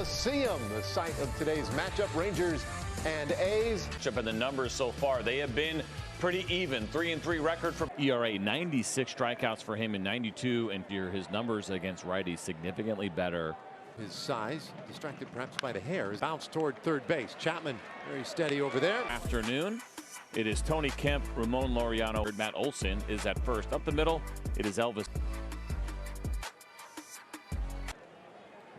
Coliseum, the site of today's matchup, Rangers and A's. And the numbers so far, they have been pretty even. 3-3 record for ERA, 96 strikeouts for him in 92, and here his numbers against righties significantly better. His size, distracted perhaps by the hair, is bounced toward third base. Chapman very steady over there. Afternoon, it is Tony Kemp, Ramon Laureano, Matt Olson is at first. Up the middle, it is Elvis.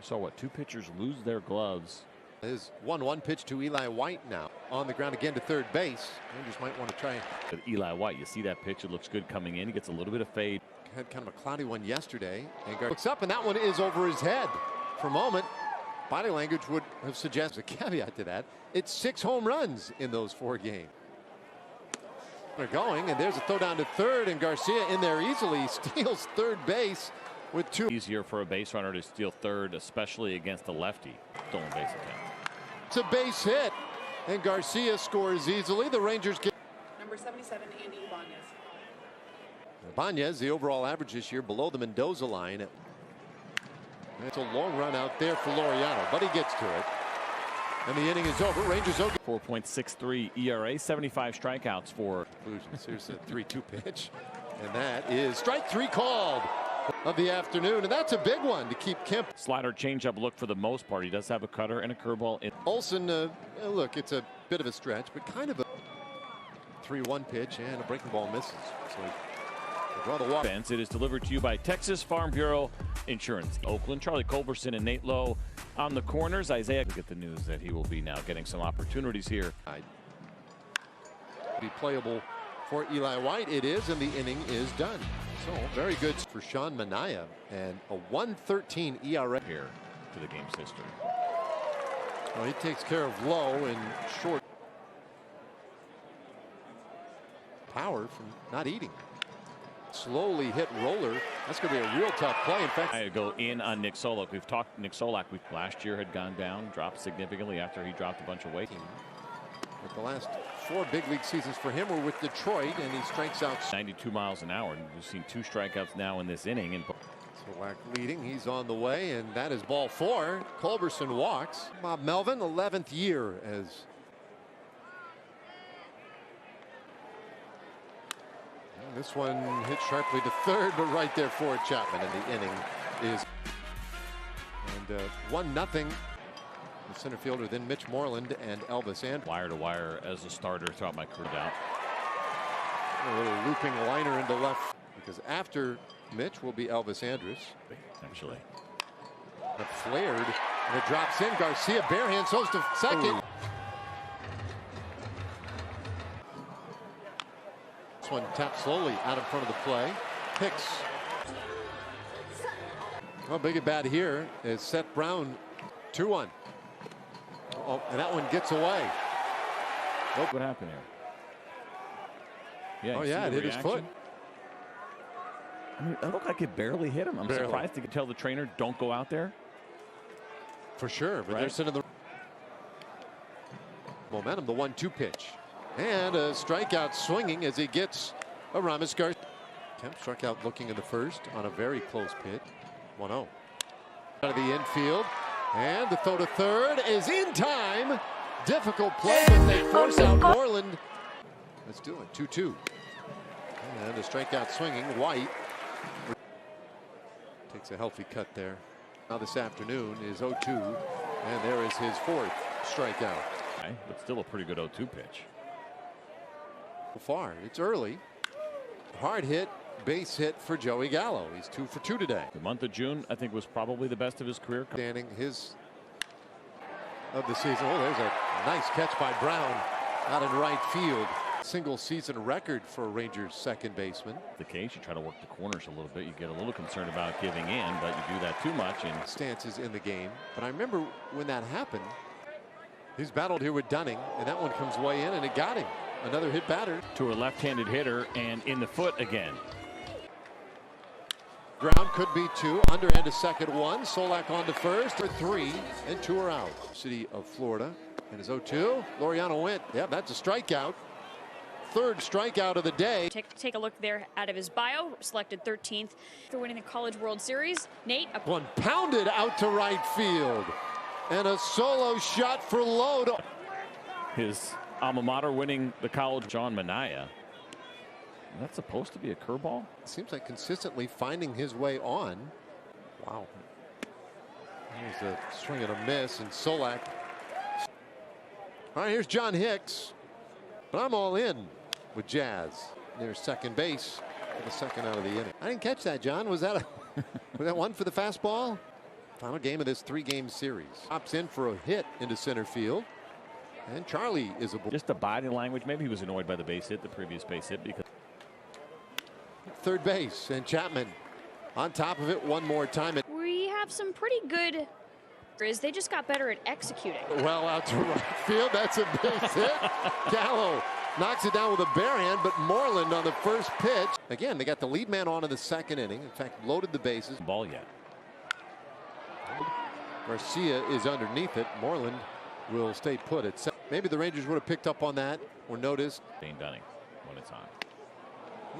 So what, two pitchers lose their gloves. His 1-1 pitch to Eli White now. On the ground again to third base. Rangers might want to try. With Eli White, you see that pitch, it looks good coming in. He gets a little bit of fade. Had kind of a cloudy one yesterday. And looks up, and that one is over his head. For a moment, body language would have suggested a caveat to that. It's 6 home runs in those 4 games. They're going, and there's a throw down to third, and Garcia in there easily steals third base with 2. Easier for a base runner to steal third, especially against a lefty. Stolen base attempt. It's a base hit, and Garcia scores easily. The Rangers get number 77, Andy Ibanez. Ibanez, the overall average this year below the Mendoza line. It's a long run out there for Laureano, but he gets to it. And the inning is over. Rangers over. 4.63 ERA, 75 strikeouts for. Here's a 3-2 pitch. And that is strike 3 called of the afternoon. And that's a big one to keep Kemp. Slider changeup look for the most part. He does have a cutter and a curveball. Olson, look, it's a bit of a stretch, but kind of a 3-1 pitch, and a breaking ball misses. So draw the walk. It is delivered to you by Texas Farm Bureau Insurance. Oakland, Charlie Culberson and Nate Lowe on the corners. Isaiah get the news that he will be now getting some opportunities here. Be playable for Eli White. It is, and the inning is done. So very good for Sean Manaea, and a 1.13 ERA here to the game's history. Well, he takes care of Lowe in short power from not eating. Slowly hit roller. That's going to be a real tough play. In fact, I go in on Nick Solak. We've talked Nick Solak. Last year had gone down, dropped significantly after he dropped a bunch of weight. But the last 4 big league seasons for him were with Detroit, and he strikes out 92 miles an hour. We've seen 2 strikeouts now in this inning. And Solak leading. He's on the way, and that is ball 4. Culberson walks. Bob Melvin, 11th year as this one hit sharply to third, but right there for Chapman, and the inning is. And 1-0. The center fielder, then Mitch Moreland and Elvis Andrus. Wire to wire as a starter throughout my career down. A little looping liner into left, because after Mitch will be Elvis Andrus. Actually. But flared, and it drops in. Garcia barehand, throws to second. Ooh. This one tapped slowly out in front of the play. Hicks. Well, big and bad here is Seth Brown. 2-1. Oh, and that one gets away. Look what happened here. Yeah, oh yeah, it hit his foot. I mean, it looked like it barely hit him. I'm surprised to tell the trainer don't go out there. For sure, but they're sitting the momentum. The 1-2 pitch, and a strikeout swinging as he gets a Ramos Garcia. Kemp struck out looking in the first on a very close pitch. 1-0 out of the infield. And the throw to third is in time. Difficult play, but they force out Moreland. Let's do it. 2-2. And a strikeout swinging. White takes a healthy cut there. Now this afternoon is 0-2. And there is his 4th strikeout. Okay, but still a pretty good 0-2 pitch. So far, it's early. Hard hit. Base hit for Joey Gallo. He's 2 for 2 today. The month of June, I think, was probably the best of his career. Standing his of the season. Oh, there's a nice catch by Brown out in right field. Single season record for a Rangers second baseman. The case, you try to work the corners a little bit. You get a little concerned about giving in, but you do that too much. And stances in the game. But I remember when that happened, he's battled here with Dunning, and that one comes way in, and it got him. Another hit batter. To a left-handed hitter, and in the foot again. Ground could be 2. Underhand to second 1. Solak on to first for 3, and 2 are out. City of Florida. And his 0-2. Laureano went. Yep, that's a strikeout. 3rd strikeout of the day. Take a look there out of his bio. Selected 13th for winning the College World Series. Nate. One pounded out to right field. And a solo shot for Lowe. His alma mater winning the college, John Mania. That's supposed to be a curveball. Seems like consistently finding his way on. Wow. Here's a swing and a miss, and Solak. All right, here's John Hicks. But I'm all in with Jazz near second base for the second out of the inning. I didn't catch that, John. Was that was that one for the fastball? Final game of this 3-game series. Hops in for a hit into center field. And Charlie is a just a body language. Maybe he was annoyed by the base hit, the previous base hit, because third base, and Chapman on top of it one more time. We have some pretty good. They just got better at executing. Well out to right field. That's a base hit. Gallo knocks it down with a bare hand, but Moreland on the first pitch. Again, they got the lead man on in the second inning. In fact, loaded the bases. Ball yet. Garcia is underneath it. Moreland will stay put at second. Maybe the Rangers would have picked up on that or noticed. Dane Dunning when it's on.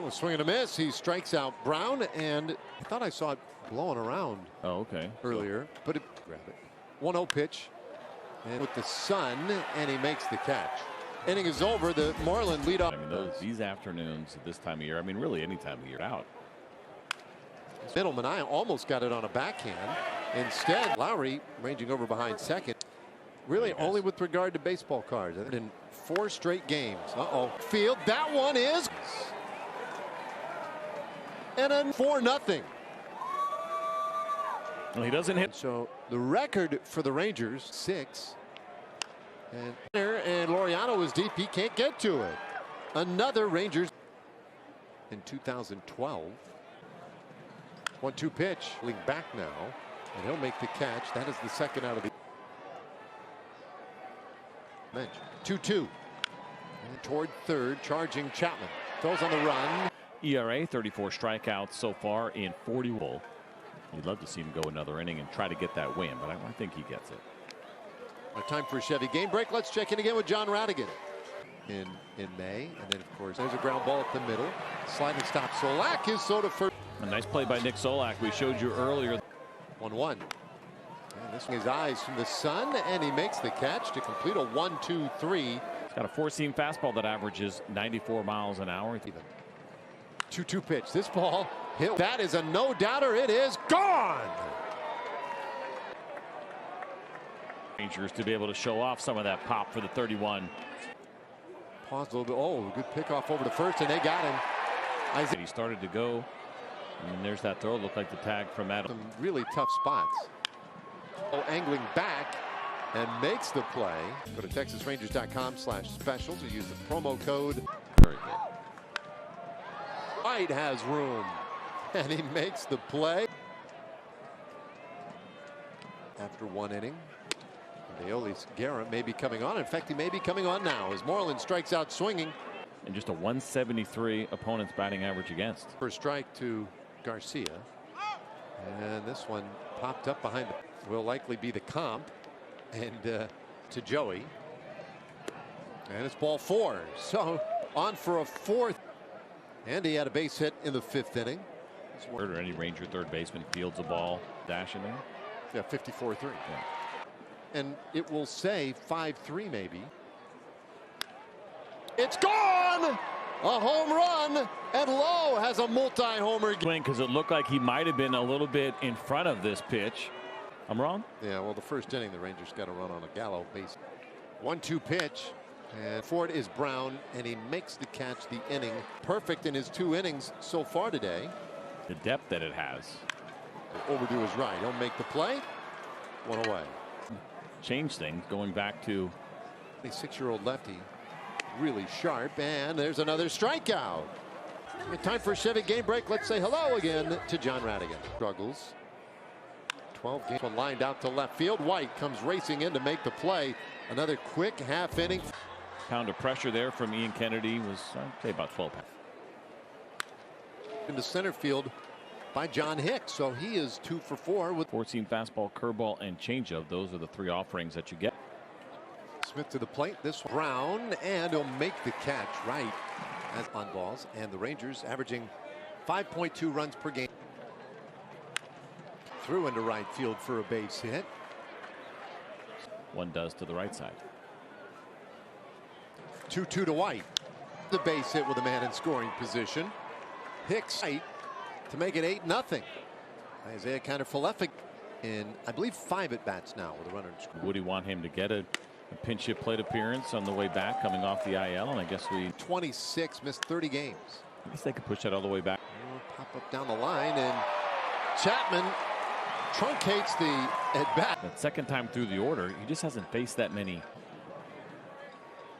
Oh, swing and a miss. He strikes out Brown, and I thought I saw it blowing around. Oh, okay. Earlier, but grab it. 1-0 pitch, and with the sun, and he makes the catch. Inning is over. The Moreland leadoff. I mean, these afternoons at this time of year. I mean, really any time of year out. Middleman, I almost got it on a backhand. Instead, Lowry ranging over behind second. Really only with regard to baseball cards. In 4 straight games. Field. That one is. And then 4-0. Well, he doesn't hit. So the record for the Rangers, 6. And Laureano is deep. He can't get to it. Another Rangers in 2012. 1-2 pitch. Leaning back now. And he'll make the catch. That is the second out of the bench. 2-2. And toward third, charging Chapman. Throws on the run. ERA 34 strikeouts so far in 40. You'd love to see him go another inning and try to get that win, but I think he gets it. Time for a Chevy game break. Let's check in again with John Radigan in May. And then, of course, there's a ground ball up the middle. Sliding stop. Solak is so to first. A nice play by Nick Solak. We showed you earlier. 1-1. And this one, his eyes from the sun, and he makes the catch to complete a 1-2-3. He's got a 4-seam fastball that averages 94 miles an hour. 2-2 pitch. This ball hit. That is a no-doubter. It is gone. Rangers to be able to show off some of that pop for the 31. Pause a little bit. Oh, good pickoff over to first, and they got him. He started to go, and there's that throw. Looked like the tag from Adam. Some really tough spots. Angling back and makes the play. Go to TexasRangers.com/specials or use the promo code. Very good. White has room, and he makes the play. After 1 inning, Deolis Guerra may be coming on. In fact, he may be coming on now as Moreland strikes out swinging. And just a 173 opponent's batting average against. First strike to Garcia. And this one popped up behind the. Will likely be the comp. And to Joey. And it's ball 4. So on for a 4th. And he had a base hit in the 5th inning. Or any Ranger third baseman fields a ball dashing there. Yeah, 54-3. Yeah. And it will say 5-3 maybe. It's gone! A home run, and Lowe has a multi-homer. Because it looked like he might have been a little bit in front of this pitch. I'm wrong? Yeah, well, the first inning, the Rangers got a run on a Gallo base. 1-2 pitch, and for it is Brown, and he makes the catch the inning. Perfect in his 2 innings so far today. The depth that it has. Overdue is right. He'll make the play. 1 away. Change things going back to. 26-year-old lefty. Really sharp, and there's another strikeout. Time for a Chevy game break. Let's say hello again to John Radigan. Struggles. 12 games. One lined out to left field. White comes racing in to make the play. Another quick half inning. Pound of pressure there from Ian Kennedy was, I'd say, about 12 pounds. Into center field by John Hicks. So he is 2 for 4 with 4-seam fastball, curveball, and changeup. Those are the 3 offerings that you get. Smith to the plate. This Brown, and he'll make the catch right as on balls. And the Rangers averaging 5.2 runs per game. Threw into right field for a base hit. one does to the right side. 2-2 to White. The base hit with a man in scoring position. Hicks White to make it 8-0. Isaiah Kiner-Falefa in, I believe, 5 at-bats now with a runner in scoring. Would he want him to get a pinch hit plate appearance on the way back coming off the IL? And I guess 26, missed 30 games. I guess they could push that all the way back. Pop up down the line, and Chapman truncates the at-bat. That second time through the order, he just hasn't faced that many.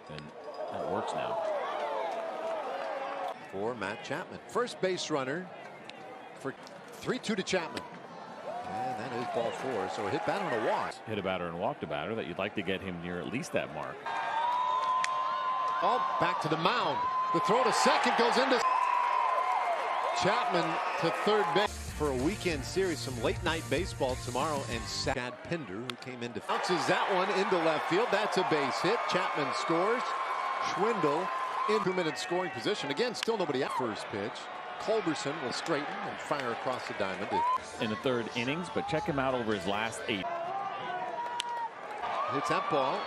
And that works now. For Matt Chapman. First base runner for 3-2 to Chapman. And that is ball 4. So a hit batter and a walk. Hit a batter and walked a batter that you'd like to get him near at least that mark. Oh, back to the mound. The throw to second goes into Chapman to third base for a weekend series. Some late night baseball tomorrow, and Chad Pinder, who came in to bounces that one into left field. That's a base hit. Chapman scores. Schwindel in 2-minute scoring position. Again, still nobody at first pitch. Culberson will straighten and fire across the diamond in the third innings, but check him out over his last 8. Hits that ball.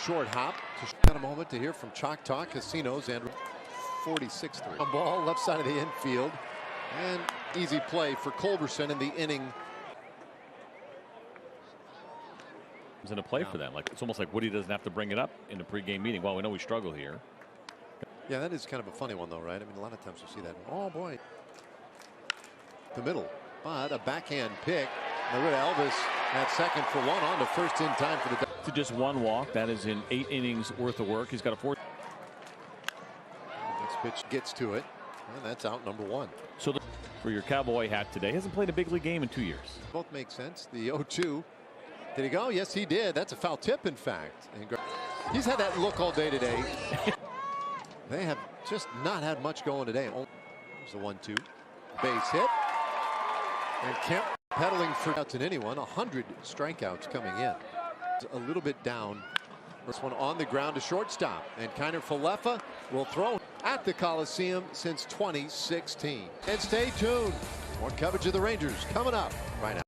Short hop. Just got a moment to hear from Choctaw Casinos and 46-3. A ball left side of the infield, and easy play for Culberson in the inning. In a play for them, like it's almost like Woody doesn't have to bring it up in the pregame meeting. Well, we know we struggle here. Yeah, that is kind of a funny one, though, right? I mean, a lot of times you see that. Oh boy, the middle, but a backhand pick. Larita Elvis at second for 1, on to first in time for the. To just 1 walk, that is in 8 innings worth of work. He's got a 4. Next pitch gets to it, and that's out number 1. So for your Cowboy hat today, hasn't played a big league game in 2 years. Both make sense. The 0-2. Did he go? Yes, he did. That's a foul tip, in fact. And he's had that look all day today. They have just not had much going today. There's the 1-2. Base hit. And Kemp pedaling for outs in anyone. 100 strikeouts coming in. A little bit down. First one on the ground to shortstop. And Kiner-Falefa will throw at the Coliseum since 2016. And stay tuned. More coverage of the Rangers coming up right now.